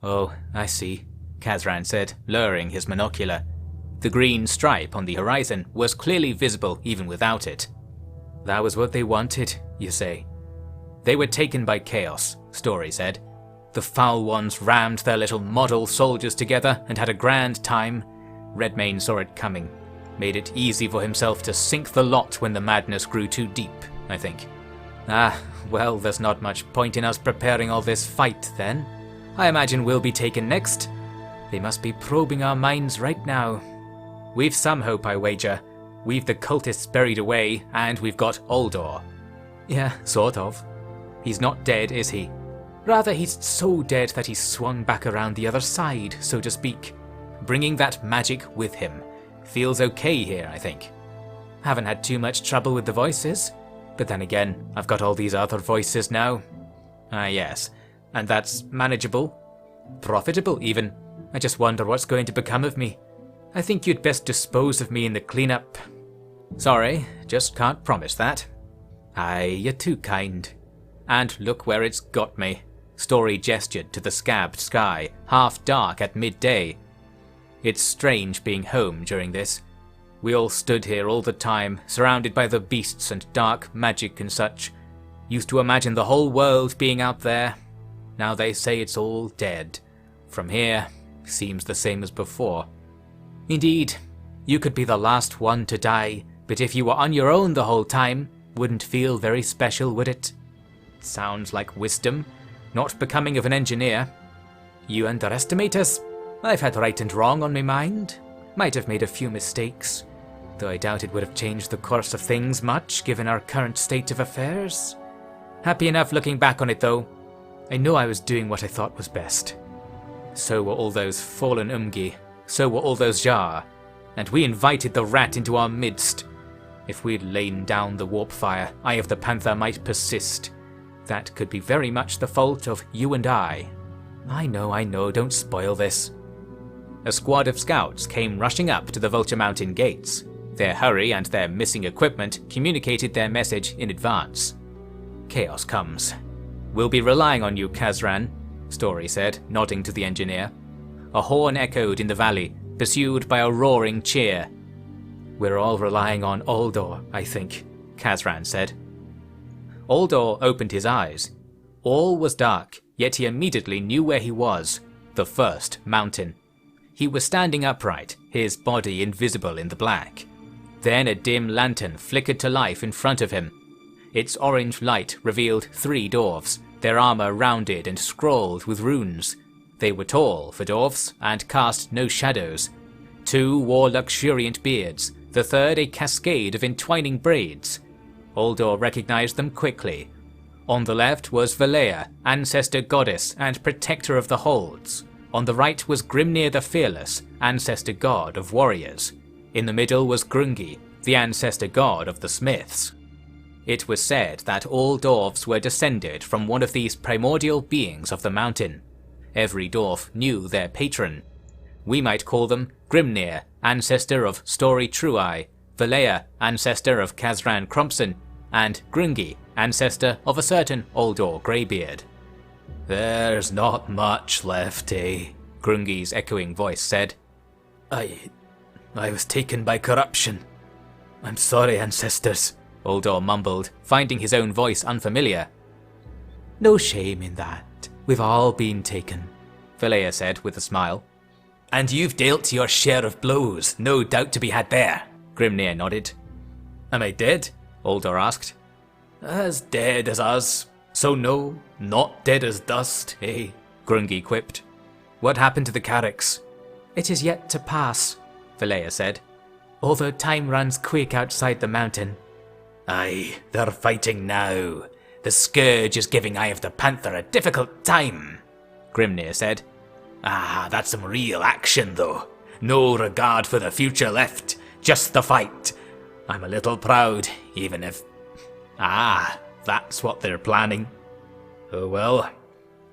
Oh, I see, Kazran said, lowering his monocular. The green stripe on the horizon was clearly visible even without it. That was what they wanted, you say? They were taken by chaos, Story said. The foul ones rammed their little model soldiers together and had a grand time. Redmayne saw it coming, made it easy for himself to sink the lot when the madness grew too deep, I think. Ah, well, there's not much point in us preparing all this fight, then. I imagine we'll be taken next. They must be probing our minds right now. We've some hope, I wager. We've the cultists buried away, and we've got Uldor. Yeah, sort of. He's not dead, is he? Rather, he's so dead that he's swung back around the other side, so to speak. Bringing that magic with him. Feels okay here, I think. Haven't had too much trouble with the voices. But then again, I've got all these other voices now. Ah yes, and that's manageable. Profitable, even. I just wonder what's going to become of me. I think you'd best dispose of me in the cleanup. Sorry, just can't promise that. Aye, you're too kind. And look where it's got me. Story gestured to the scabbed sky, half dark at midday. It's strange being home during this. We all stood here all the time, surrounded by the beasts and dark magic and such. Used to imagine the whole world being out there. Now they say it's all dead. From here, seems the same as before. Indeed, you could be the last one to die, but if you were on your own the whole time, wouldn't feel very special, would it? Sounds like wisdom, not becoming of an engineer. You underestimate us. I've had right and wrong on my mind. Might have made a few mistakes, though I doubt it would have changed the course of things much given our current state of affairs. Happy enough looking back on it though. I know I was doing what I thought was best. So were all those fallen Umgi, so were all those Jar, and we invited the rat into our midst. If we'd lain down the warp fire, Eye of the Panther might persist. That could be very much the fault of you and I. I know, don't spoil this. A squad of scouts came rushing up to the Vulture Mountain gates. Their hurry and their missing equipment communicated their message in advance. Chaos comes. We'll be relying on you, Kazran, Story said, nodding to the engineer. A horn echoed in the valley, pursued by a roaring cheer. We're all relying on Uldor, I think, Kazran said. Uldor opened his eyes. All was dark, yet he immediately knew where he was, the first mountain. He was standing upright, his body invisible in the black. Then a dim lantern flickered to life in front of him. Its orange light revealed 3 dwarves, their armor rounded and scrawled with runes. They were tall for dwarfs and cast no shadows. 2 wore luxuriant beards, the third a cascade of entwining braids. Uldor recognized them quickly. On the left was Valea, ancestor goddess and protector of the holds. On the right was Grimnir the Fearless, ancestor god of warriors. In the middle was Grungi, the ancestor god of the smiths. It was said that all dwarves were descended from one of these primordial beings of the mountain. Every dwarf knew their patron. We might call them Grimnir, ancestor of Story Trueye, Valea, ancestor of Kazran Crumpson, and Grungi, ancestor of a certain Uldor Greybeard. There's not much left, eh? Grungi's echoing voice said. I was taken by corruption. I'm sorry, ancestors, Uldor mumbled, finding his own voice unfamiliar. No shame in that. We've all been taken, Valea said with a smile. And you've dealt your share of blows, no doubt to be had there, Grimnir nodded. Am I dead? Uldor asked. As dead as us. So no, not dead as dust, eh? Grungi quipped. What happened to the Carricks? It is yet to pass, Valea said. Although time runs quick outside the mountain. Aye, they're fighting now. The Scourge is giving Eye of the Panther a difficult time, Grimnir said. Ah, that's some real action though. No regard for the future left, just the fight. I'm a little proud, even if... Ah, that's what they're planning. Oh well,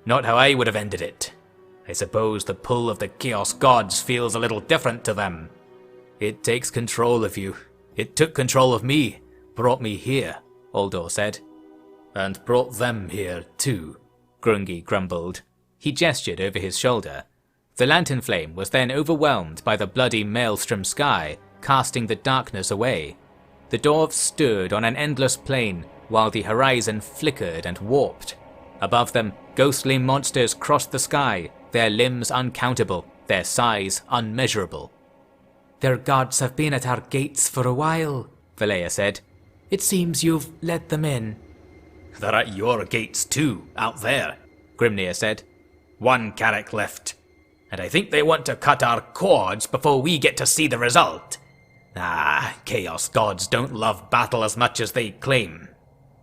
not how I would have ended it. I suppose the pull of the Chaos Gods feels a little different to them. It takes control of you. It took control of me, brought me here, Uldor said. And brought them here too, Grungi grumbled. He gestured over his shoulder. The lantern flame was then overwhelmed by the bloody maelstrom sky, casting the darkness away. The dwarves stood on an endless plain, while the horizon flickered and warped. Above them, ghostly monsters crossed the sky, their limbs uncountable, their size unmeasurable. "Their gods have been at our gates for a while," Valea said. "It seems you've let them in." "They're at your gates too, out there," Grimnir said. "One carrack left. And I think they want to cut our cords before we get to see the result. Chaos gods don't love battle as much as they claim."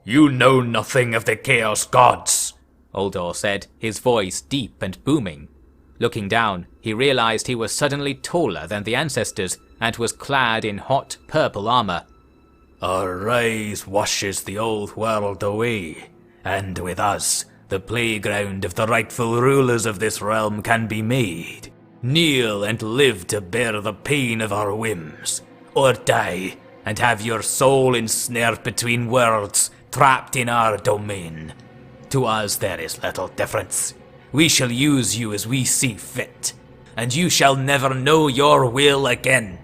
"You know nothing of the Chaos gods," Uldor said, his voice deep and booming. Looking down, he realized he was suddenly taller than the ancestors and was clad in hot purple armor. "Our rise washes the old world away, and with us, the playground of the rightful rulers of this realm can be made. Kneel and live to bear the pain of our whims, or die and have your soul ensnared between worlds, trapped in our domain. To us there is little difference. We shall use you as we see fit, and you shall never know your will again."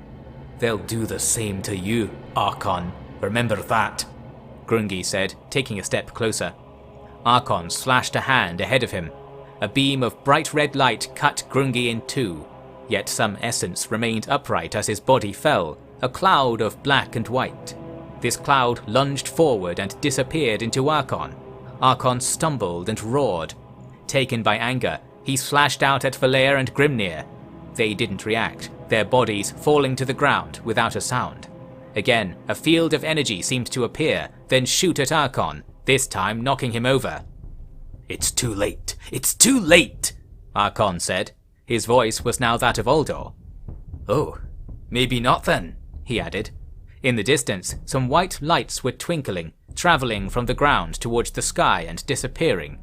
"They'll do the same to you, Archaon. Remember that," Grungi said, taking a step closer. Archaon slashed a hand ahead of him. A beam of bright red light cut Grungi in two, yet some essence remained upright as his body fell, a cloud of black and white. This cloud lunged forward and disappeared into Archaon. Archaon stumbled and roared. Taken by anger, he slashed out at Valea and Grimnir. They didn't react, their bodies falling to the ground without a sound. Again, a field of energy seemed to appear, then shoot at Archaon, this time knocking him over. "It's too late! It's too late!" Archaon said. His voice was now that of Uldor. "Oh, maybe not then," he added. In the distance, some white lights were twinkling, travelling from the ground towards the sky and disappearing.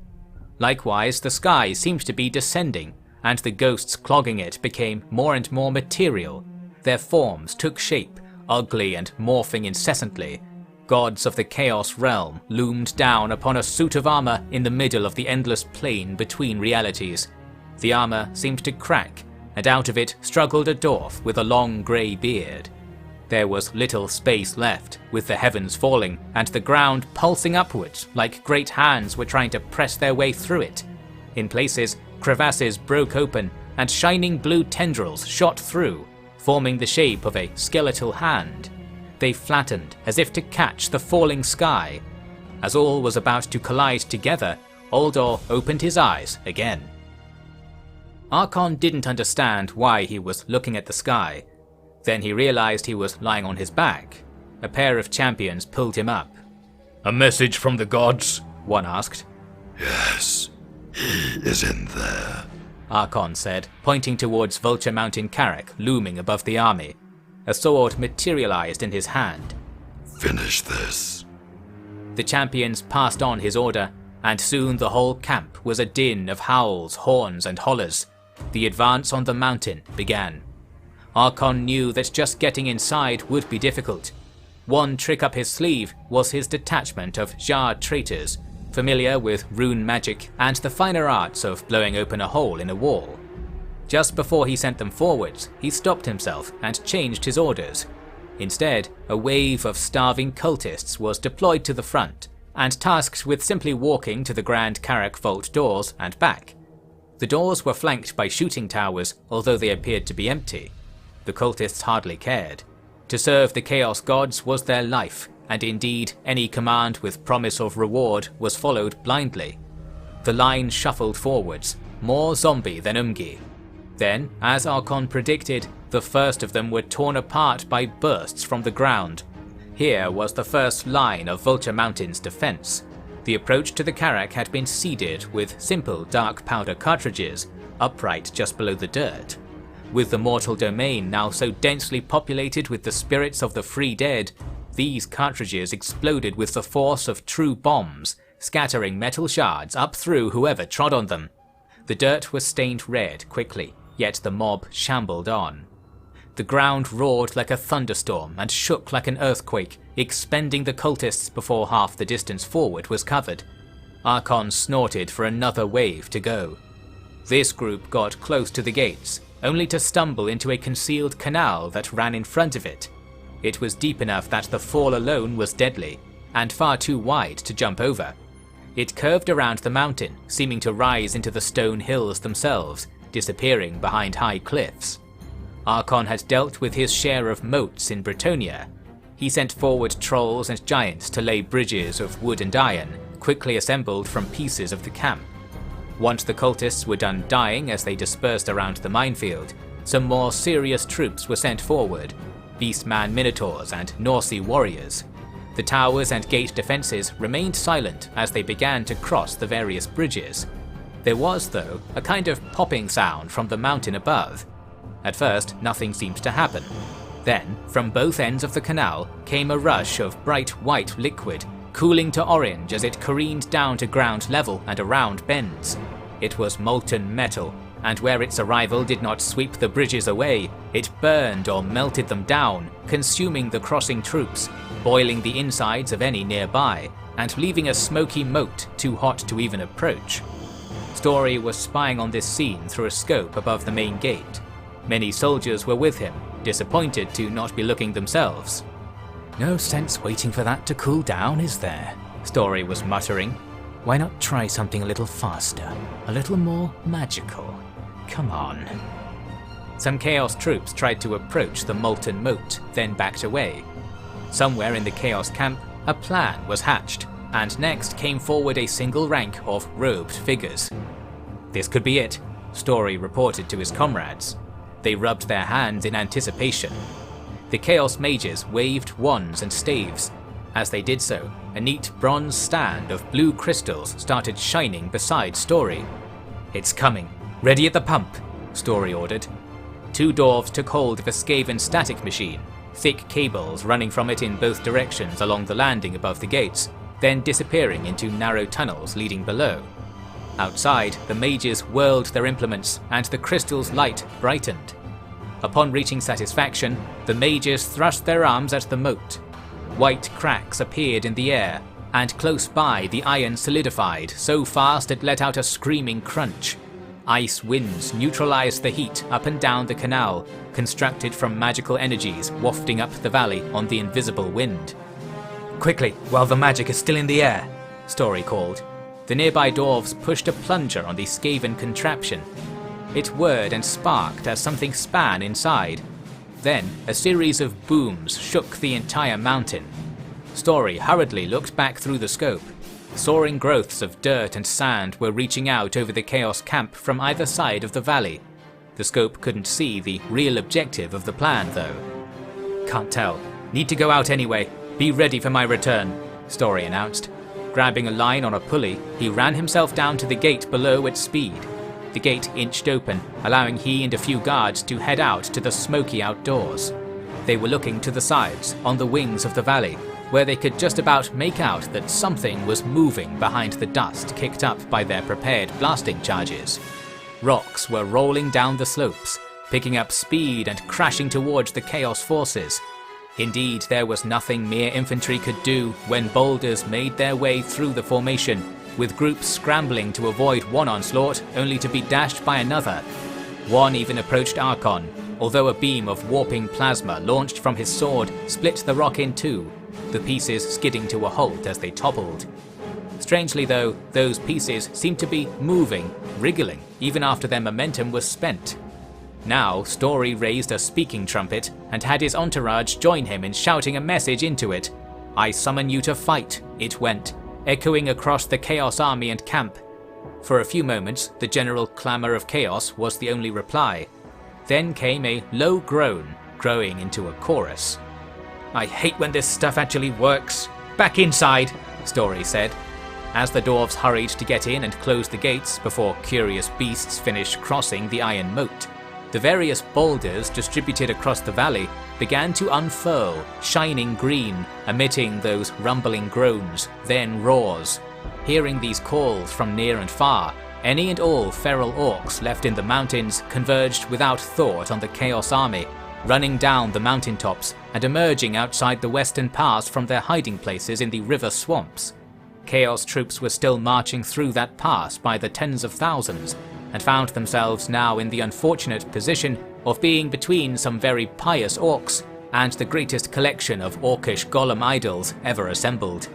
Likewise, the sky seemed to be descending, and the ghosts clogging it became more and more material. Their forms took shape, ugly and morphing incessantly. Gods of the Chaos realm loomed down upon a suit of armor in the middle of the endless plain between realities. The armor seemed to crack, and out of it struggled a dwarf with a long grey beard. There was little space left, with the heavens falling and the ground pulsing upwards like great hands were trying to press their way through it. In places, crevasses broke open and shining blue tendrils shot through, forming the shape of a skeletal hand. They flattened as if to catch the falling sky. As all was about to collide together, Uldor opened his eyes again. Archaon didn't understand why he was looking at the sky. Then he realized he was lying on his back. A pair of champions pulled him up. "A message from the gods?" one asked. "Yes, he is in there," Archaon said, pointing towards Vulture Mountain Carrack looming above the army. A sword materialized in his hand. "Finish this." The champions passed on his order, and soon the whole camp was a din of howls, horns, and hollers. The advance on the mountain began. Archaon knew that just getting inside would be difficult. One trick up his sleeve was his detachment of Jar traitors, familiar with rune magic and the finer arts of blowing open a hole in a wall. Just before he sent them forwards, he stopped himself and changed his orders. Instead, a wave of starving cultists was deployed to the front, and tasked with simply walking to the Grand Carrack vault doors and back. The doors were flanked by shooting towers, although they appeared to be empty. The cultists hardly cared. To serve the Chaos gods was their life, and indeed any command with promise of reward was followed blindly. The line shuffled forwards, more zombie than Umgi. Then, as Archaon predicted, the first of them were torn apart by bursts from the ground. Here was the first line of Vulture Mountain's defense. The approach to the Carrack had been seeded with simple dark powder cartridges, upright just below the dirt. With the mortal domain now so densely populated with the spirits of the free dead, these cartridges exploded with the force of true bombs, scattering metal shards up through whoever trod on them. The dirt was stained red quickly, yet the mob shambled on. The ground roared like a thunderstorm and shook like an earthquake, expending the cultists before half the distance forward was covered. Archaon snorted for another wave to go. This group got close to the gates, only to stumble into a concealed canal that ran in front of it. It was deep enough that the fall alone was deadly, and far too wide to jump over. It curved around the mountain, seeming to rise into the stone hills themselves, disappearing behind high cliffs. Archaon had dealt with his share of moats in Bretonnia. He sent forward trolls and giants to lay bridges of wood and iron, quickly assembled from pieces of the camp. Once the cultists were done dying as they dispersed around the minefield, some more serious troops were sent forward, Beastman Minotaurs and Norsey warriors. The towers and gate defences remained silent as they began to cross the various bridges. There was, though, a kind of popping sound from the mountain above. At first, nothing seemed to happen. Then, from both ends of the canal, came a rush of bright white liquid, cooling to orange as it careened down to ground level and around bends. It was molten metal, and where its arrival did not sweep the bridges away, it burned or melted them down, consuming the crossing troops, boiling the insides of any nearby, and leaving a smoky moat too hot to even approach. Story was spying on this scene through a scope above the main gate. Many soldiers were with him, disappointed to not be looking themselves. "No sense waiting for that to cool down, is there?" Story was muttering. "Why not try something a little faster, a little more magical? Come on." Some Chaos troops tried to approach the molten moat, then backed away. Somewhere in the Chaos camp, a plan was hatched, and next came forward a single rank of robed figures. "This could be it," Story reported to his comrades. They rubbed their hands in anticipation. The Chaos mages waved wands and staves. As they did so, a neat bronze stand of blue crystals started shining beside Story. "It's coming. Ready at the pump," Story ordered. Two dwarves took hold of a Skaven static machine, thick cables running from it in both directions along the landing above the gates, then disappearing into narrow tunnels leading below. Outside, the mages whirled their implements, and the crystal's light brightened. Upon reaching satisfaction, the mages thrust their arms at the moat. White cracks appeared in the air, and close by the iron solidified so fast it let out a screaming crunch. Ice winds neutralized the heat up and down the canal, constructed from magical energies wafting up the valley on the invisible wind. "Quickly, while the magic is still in the air," Story called. The nearby dwarves pushed a plunger on the Skaven contraption. It whirred and sparked as something span inside. Then, a series of booms shook the entire mountain. Story hurriedly looked back through the scope. Soaring growths of dirt and sand were reaching out over the Chaos camp from either side of the valley. The scope couldn't see the real objective of the plan, though. "Can't tell. Need to go out anyway. Be ready for my return," Story announced. Grabbing a line on a pulley, he ran himself down to the gate below at speed. The gate inched open, allowing he and a few guards to head out to the smoky outdoors. They were looking to the sides, on the wings of the valley, where they could just about make out that something was moving behind the dust kicked up by their prepared blasting charges. Rocks were rolling down the slopes, picking up speed and crashing towards the Chaos forces. Indeed, there was nothing mere infantry could do when boulders made their way through the formation, with groups scrambling to avoid one onslaught only to be dashed by another. One even approached Archaon, although a beam of warping plasma launched from his sword split the rock in two, the pieces skidding to a halt as they toppled. Strangely though, those pieces seemed to be moving, wriggling, even after their momentum was spent. Now, Story raised a speaking trumpet and had his entourage join him in shouting a message into it. "I summon you to fight," it went, echoing across the Chaos army and camp. For a few moments, the general clamour of chaos was the only reply. Then came a low groan, growing into a chorus. "I hate when this stuff actually works. Back inside," Story said. As the dwarves hurried to get in and close the gates before curious beasts finished crossing the iron moat, the various boulders distributed across the valley began to unfurl, shining green, emitting those rumbling groans, then roars. Hearing these calls from near and far, any and all feral orcs left in the mountains converged without thought on the Chaos army, running down the mountaintops and emerging outside the western pass from their hiding places in the river swamps. Chaos troops were still marching through that pass by the tens of thousands, and found themselves now in the unfortunate position of being between some very pious orcs and the greatest collection of orcish golem idols ever assembled.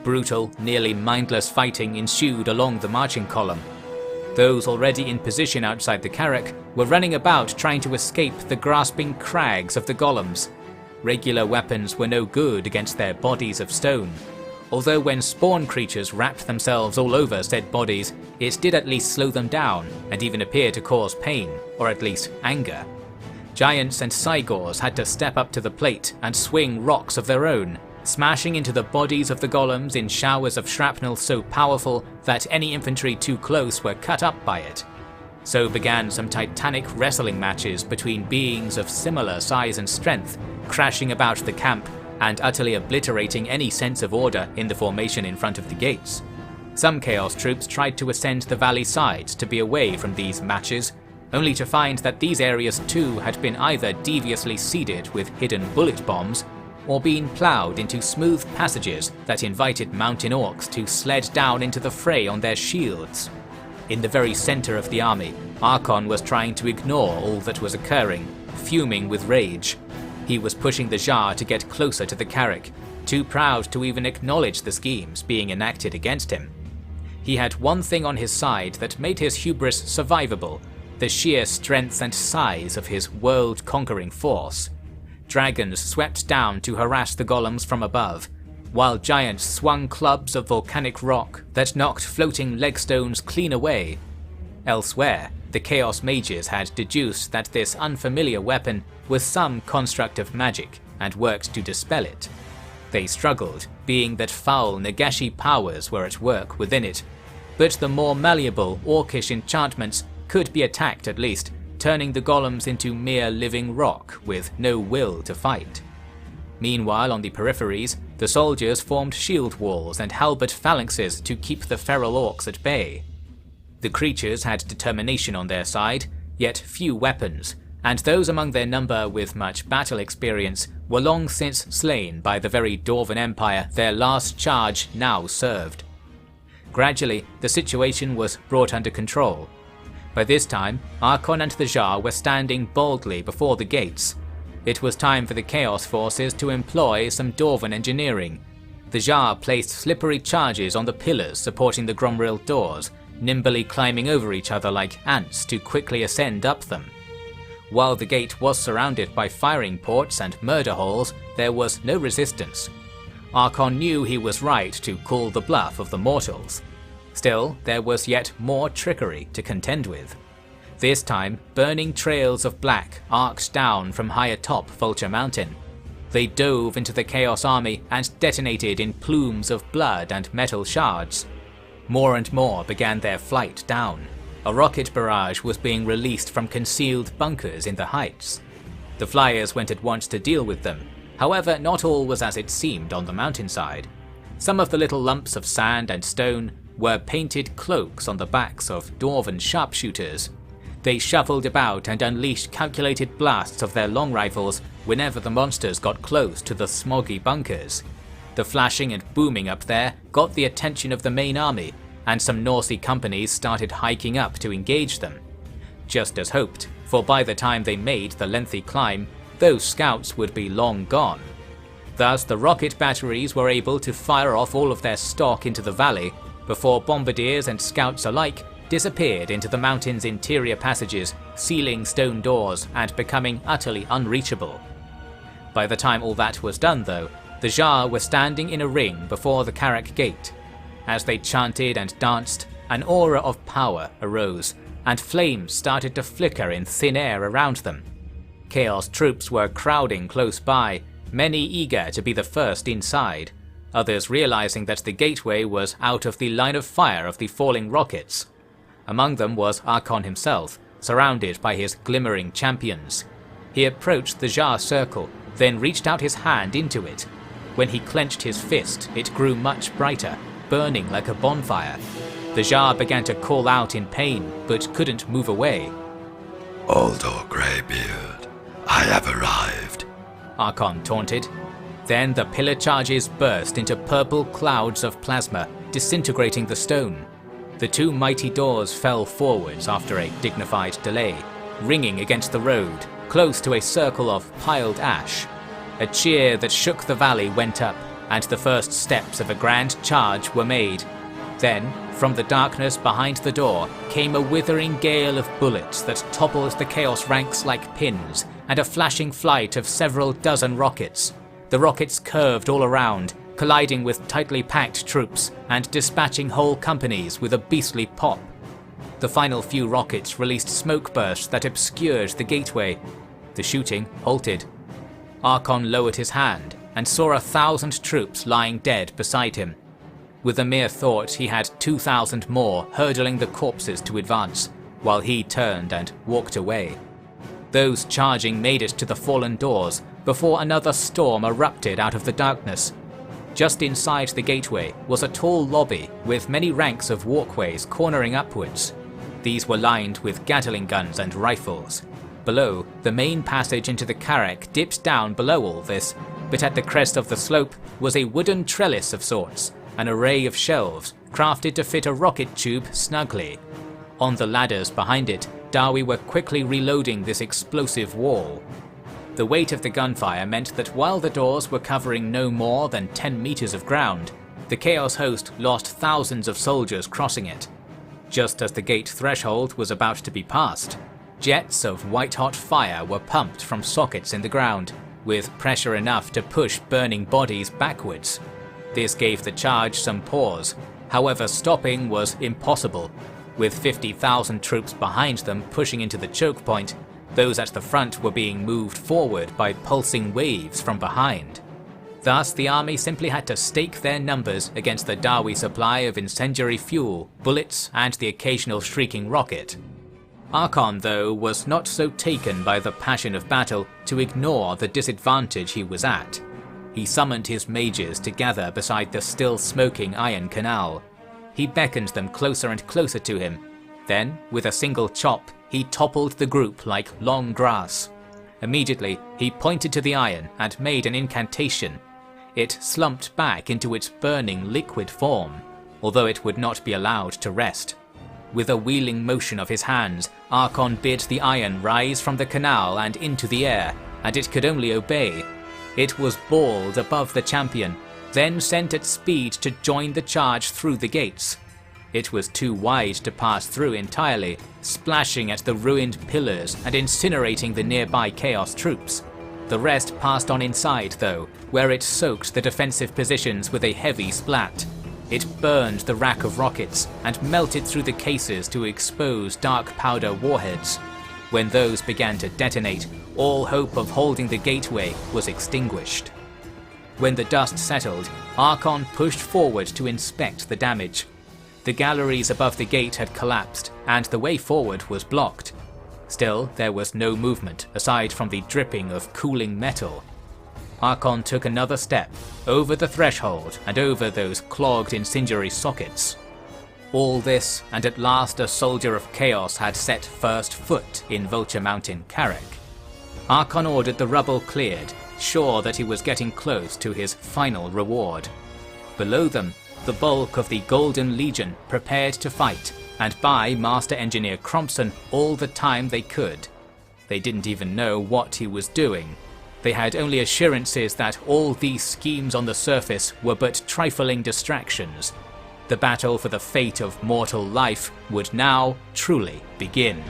Brutal, nearly mindless fighting ensued along the marching column. Those already in position outside the carrack were running about trying to escape the grasping crags of the golems. Regular weapons were no good against their bodies of stone, although when spawn creatures wrapped themselves all over said bodies, it did at least slow them down and even appear to cause pain, or at least anger. Giants and Cygors had to step up to the plate and swing rocks of their own, smashing into the bodies of the golems in showers of shrapnel so powerful that any infantry too close were cut up by it. So began some titanic wrestling matches between beings of similar size and strength, crashing about the camp and utterly obliterating any sense of order in the formation in front of the gates. Some Chaos troops tried to ascend the valley sides to be away from these matches, only to find that these areas too had been either deviously seeded with hidden bullet bombs, or been ploughed into smooth passages that invited mountain orcs to sled down into the fray on their shields. In the very centre of the army, Archaon was trying to ignore all that was occurring, fuming with rage. He was pushing the Jar to get closer to the carrack, too proud to even acknowledge the schemes being enacted against him. He had one thing on his side that made his hubris survivable: the sheer strength and size of his world-conquering force. Dragons swept down to harass the golems from above, while giants swung clubs of volcanic rock that knocked floating legstones clean away. Elsewhere, the Chaos mages had deduced that this unfamiliar weapon was some construct of magic and worked to dispel it. They struggled, being that foul Nagashi powers were at work within it, but the more malleable orcish enchantments could be attacked at least, turning the golems into mere living rock with no will to fight. Meanwhile, on the peripheries, the soldiers formed shield walls and halberd phalanxes to keep the feral orcs at bay. The creatures had determination on their side, yet few weapons, and those among their number with much battle experience were long since slain by the very Dwarven Empire their last charge now served. Gradually, the situation was brought under control. By this time, Archaon and the Jar were standing boldly before the gates. It was time for the Chaos forces to employ some Dwarven engineering. The Jar placed slippery charges on the pillars supporting the Gromril doors, nimbly climbing over each other like ants to quickly ascend up them. While the gate was surrounded by firing ports and murder holes, there was no resistance. Archaon knew he was right to call the bluff of the mortals. Still, there was yet more trickery to contend with. This time, burning trails of black arced down from high atop Vulture Mountain. They dove into the Chaos army and detonated in plumes of blood and metal shards. More and more began their flight down. A rocket barrage was being released from concealed bunkers in the heights. The flyers went at once to deal with them. However, not all was as it seemed on the mountainside. Some of the little lumps of sand and stone were painted cloaks on the backs of Dwarven sharpshooters. They shuffled about and unleashed calculated blasts of their long rifles whenever the monsters got close to the smoggy bunkers. The flashing and booming up there got the attention of the main army, and some Norsey companies started hiking up to engage them. Just as hoped, for by the time they made the lengthy climb, those scouts would be long gone. Thus the rocket batteries were able to fire off all of their stock into the valley before bombardiers and scouts alike disappeared into the mountain's interior passages, sealing stone doors and becoming utterly unreachable. By the time all that was done though, the Jar were standing in a ring before the Carrack gate. As they chanted and danced, an aura of power arose, and flames started to flicker in thin air around them. Chaos troops were crowding close by, many eager to be the first inside, others realizing that the gateway was out of the line of fire of the falling rockets. Among them was Archaon himself, surrounded by his glimmering champions. He approached the Jar circle, then reached out his hand into it. When he clenched his fist, it grew much brighter, burning like a bonfire. The Jar began to call out in pain, but couldn't move away. Aldor Greybeard, I have arrived, Archaon taunted. Then the pillar charges burst into purple clouds of plasma, disintegrating the stone. The two mighty doors fell forwards after a dignified delay, ringing against the road, close to a circle of piled ash. A cheer that shook the valley went up, and the first steps of a grand charge were made. Then, from the darkness behind the door, came a withering gale of bullets that toppled the Chaos ranks like pins, and a flashing flight of several dozen rockets. The rockets curved all around, colliding with tightly packed troops, and dispatching whole companies with a beastly pop. The final few rockets released smoke bursts that obscured the gateway. The shooting halted. Archaon lowered his hand, and saw 1,000 troops lying dead beside him. With a mere thought, he had 2,000 more hurdling the corpses to advance, while he turned and walked away. Those charging made it to the fallen doors before another storm erupted out of the darkness. Just inside the gateway was a tall lobby with many ranks of walkways cornering upwards. These were lined with Gatling guns and rifles. Below, the main passage into the Carrack dipped down below all this, but at the crest of the slope was a wooden trellis of sorts, an array of shelves crafted to fit a rocket tube snugly. On the ladders behind it, dawi were quickly reloading this explosive wall. The weight of the gunfire meant that while the doors were covering no more than 10 meters of ground, the Chaos host lost thousands of soldiers crossing it. Just as the gate threshold was about to be passed, jets of white-hot fire were pumped from sockets in the ground, with pressure enough to push burning bodies backwards. This gave the charge some pause. However, stopping was impossible. With 50,000 troops behind them pushing into the choke point, those at the front were being moved forward by pulsing waves from behind. Thus, the army simply had to stake their numbers against the dawi supply of incendiary fuel, bullets, and the occasional shrieking rocket. Archaon, though, was not so taken by the passion of battle to ignore the disadvantage he was at. He summoned his mages to gather beside the still smoking iron canal. He beckoned them closer and closer to him. Then, with a single chop, he toppled the group like long grass. Immediately, he pointed to the iron and made an incantation. It slumped back into its burning liquid form, although it would not be allowed to rest. With a wheeling motion of his hands, Archaon bid the iron rise from the canal and into the air, and it could only obey. It was balled above the champion, then sent at speed to join the charge through the gates. It was too wide to pass through entirely, splashing at the ruined pillars and incinerating the nearby Chaos troops. The rest passed on inside though, where it soaked the defensive positions with a heavy splat. It burned the rack of rockets and melted through the cases to expose dark powder warheads. When those began to detonate, all hope of holding the gateway was extinguished. When the dust settled, Archaon pushed forward to inspect the damage. The galleries above the gate had collapsed, and the way forward was blocked. Still, there was no movement aside from the dripping of cooling metal. Archaon took another step, over the threshold and over those clogged incendiary sockets. All this, and at last a soldier of Chaos had set first foot in Vulture Mountain Carrack. Archaon ordered the rubble cleared, sure that he was getting close to his final reward. Below them, the bulk of the Golden Legion prepared to fight, and buy Master Engineer Crompson all the time they could. They didn't even know what he was doing. They had only assurances that all these schemes on the surface were but trifling distractions. The battle for the fate of mortal life would now truly begin.